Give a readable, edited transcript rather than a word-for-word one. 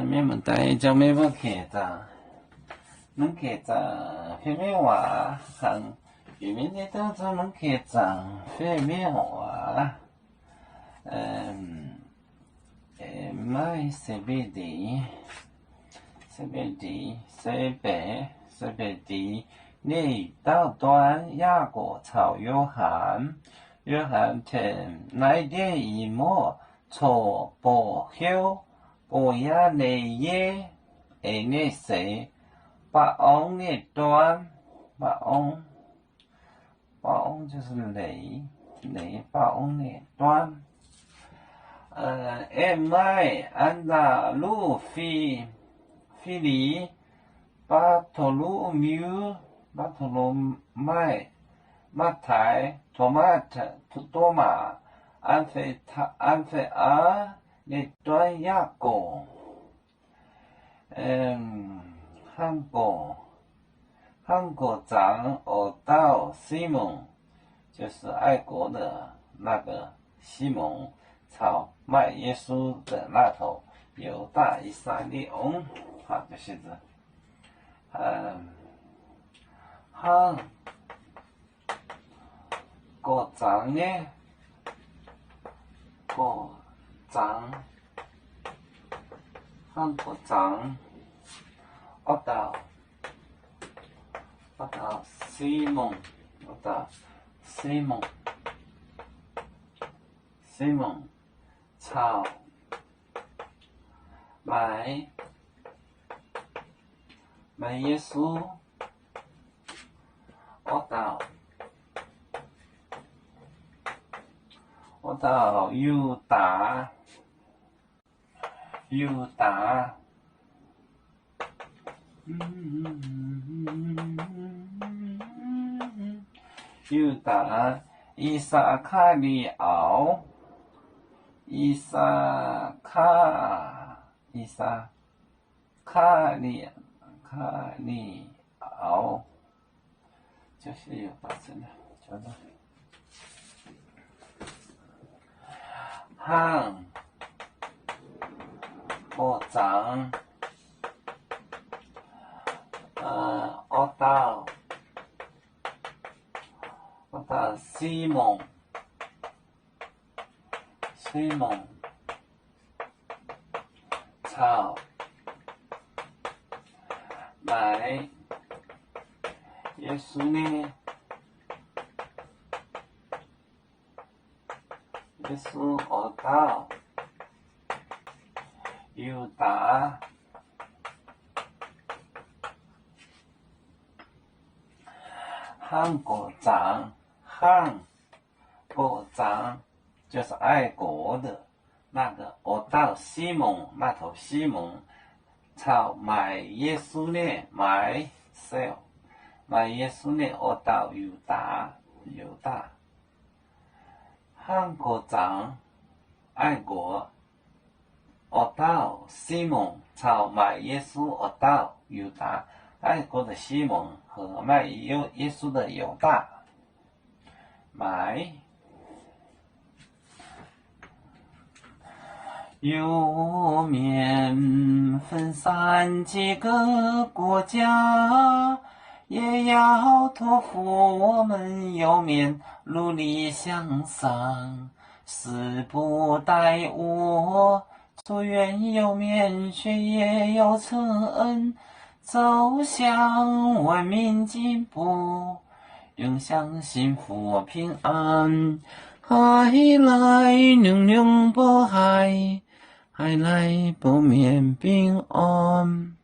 免问题，就免要客咋？能客咋？非免话行，渔民的当中能客咋？非免话，买西北地，西北地，你到端亚国朝约翰称来电一幕，错不休。不亚内耶，内谁？把翁的端，把翁就是雷，把翁的端。麦安达鲁菲里，巴托鲁缪，巴托鲁麦，马台，托马特，多马，安菲阿。你端亚国，韩国长欧道西蒙，就是爱国的那个西蒙，朝卖耶稣的那头犹大以色列翁，好，就是这，韩国长呢，韩国长，我到西蒙，朝买耶稣，我到犹大，犹大伊萨卡里奥，伊萨卡里奥，就是有发生的，叫做汉国长，我到西蒙，朝买耶稣呢？耶稣我到犹大，韩国长就是爱国的那个，我到西蒙那头西蒙，朝买耶稣呢，买耶稣呢，我到犹大。韩国长爱国，我到西蒙朝买耶稣，我到犹大。爱国的西蒙和卖耶稣的犹大，买有面分散几个国家，也要托付我们有面努力向上，死不待我，祝愿有面却也有成，走向文明进步，永享幸福平安。海来永永不海，海来不免平安。